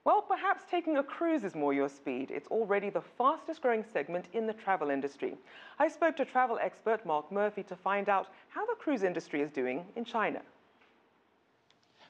Well, perhaps taking a cruise is more your speed. It's already the fastest growing segment in the travel industry. I spoke to travel expert Mark Murphy to find out how the cruise industry is doing in China.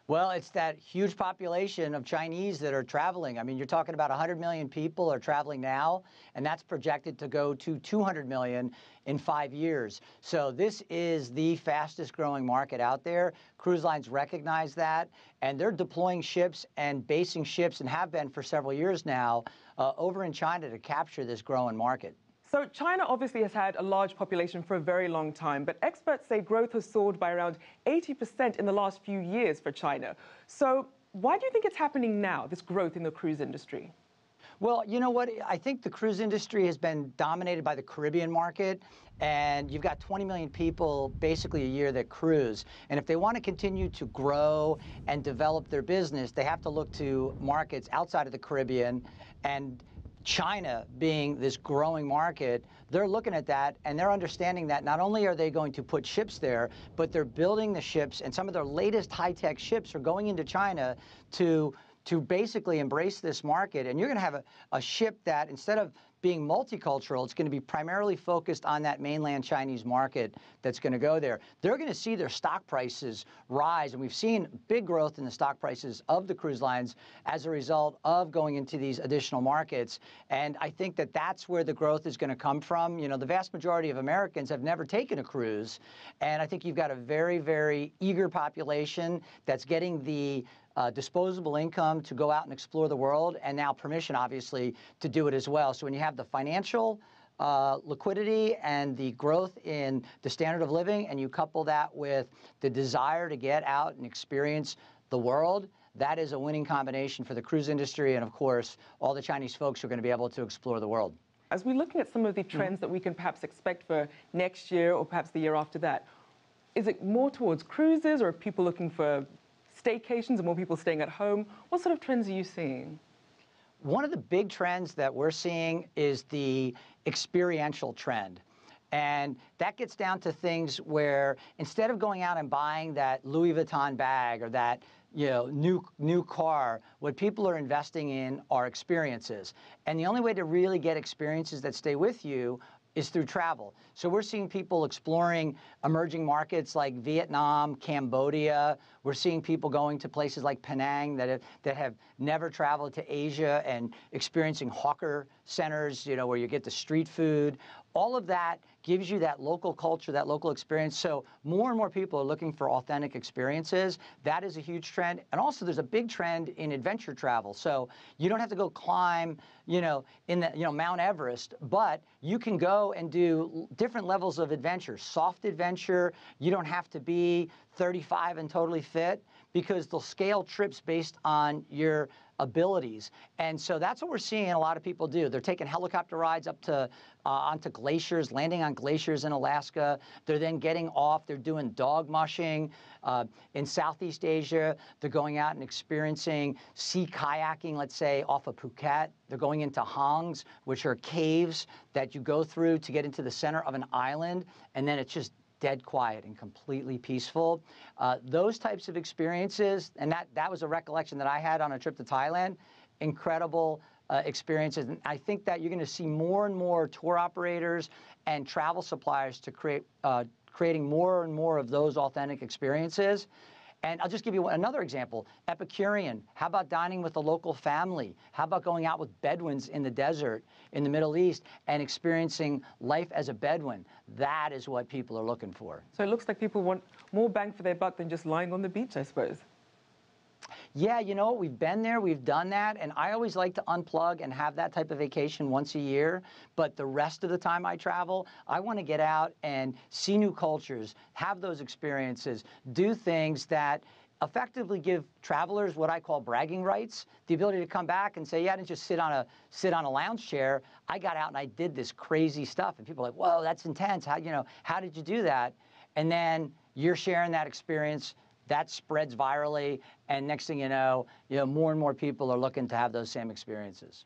Well, it's that huge population of Chinese that are traveling. I mean, you're talking about 100 million people are traveling now, and that's projected to go to 200 million in 5 years. So this is the fastest growing market out there. Cruise lines recognize that, and they're deploying ships and basing ships, and have been for several years now, over in China to capture this growing market. So China obviously has had a large population for a very long time, but experts say growth has soared by around 80% in the last few years for China. So why do you think it's happening now, this growth in the cruise industry? Well, you know what? I think the cruise industry has been dominated by the Caribbean market, and you've got 20 million people basically a year that cruise. And if they want to continue to grow and develop their business, they have to look to markets outside of the Caribbean. And China being this growing market, they're looking at that and they're understanding that not only are they going to put ships there, but they're building the ships, and some of their latest high-tech ships are going into China to basically embrace this market. And you're going to have a ship that, instead of being multicultural, it's going to be primarily focused on that mainland Chinese market that's going to go there. They're going to see their stock prices rise, and we've seen big growth in the stock prices of the cruise lines as a result of going into these additional markets. And I think that that's where the growth is going to come from. You know, the vast majority of Americans have never taken a cruise, and I think you've got a very, very eager population that's getting the disposable income to go out and explore the world, and now permission, obviously, to do it as well. So when you have the financial liquidity and the growth in the standard of living, and you couple that with the desire to get out and experience the world, that is a winning combination for the cruise industry, and of course, all the Chinese folks who are going to be able to explore the world. As we're looking at some of the trends that we can perhaps expect for next year or perhaps the year after that, is it more towards cruises, or are people looking for staycations and more people staying at home? What sort of trends are you seeing? One of the big trends that we're seeing is the experiential trend. And that gets down to things where, instead of going out and buying that Louis Vuitton bag or that new car, what people are investing in are experiences. And the only way to really get experiences that stay with you is through travel. So we're seeing people exploring emerging markets like Vietnam, Cambodia. We're seeing people going to places like Penang that have never traveled to Asia and experiencing hawker centers, where you get the street food. All of that gives you that local culture, that local experience. So more and more people are looking for authentic experiences. That is a huge trend. And also there's a big trend in adventure travel. So you don't have to go climb, Mount Everest, but you can go and do different levels of adventure. Soft adventure. You don't have to be 35 and totally fit, because they'll scale trips based on your abilities. And so that's what we're seeing a lot of people do. They're taking helicopter rides up to onto glaciers, landing on glaciers in Alaska. They're then getting off. They're doing dog mushing in Southeast Asia. They're going out and experiencing sea kayaking, let's say, off of Phuket. They're going into hangs, which are caves that you go through to get into the center of an island, and then it's just dead quiet and completely peaceful. Those types of experiences, and that was a recollection that I had on a trip to Thailand. Incredible experiences. And I think that you're going to see more and more tour operators and travel suppliers to creating more and more of those authentic experiences. And I'll just give you another example. Epicurean. How about dining with a local family? How about going out with Bedouins in the desert in the Middle East and experiencing life as a Bedouin? That is what people are looking for. So it looks like people want more bang for their buck than just lying on the beach, I suppose. Yeah, you know what? We've been there, we've done that, and I always like to unplug and have that type of vacation once a year. But the rest of the time I travel, I want to get out and see new cultures, have those experiences, do things that effectively give travelers what I call bragging rights, the ability to come back and say, yeah, I didn't just sit on a lounge chair. I got out and I did this crazy stuff. And people are like, whoa, that's intense. How did you do that? And then you're sharing that experience. That spreads virally, and next thing you know, more and more people are looking to have those same experiences.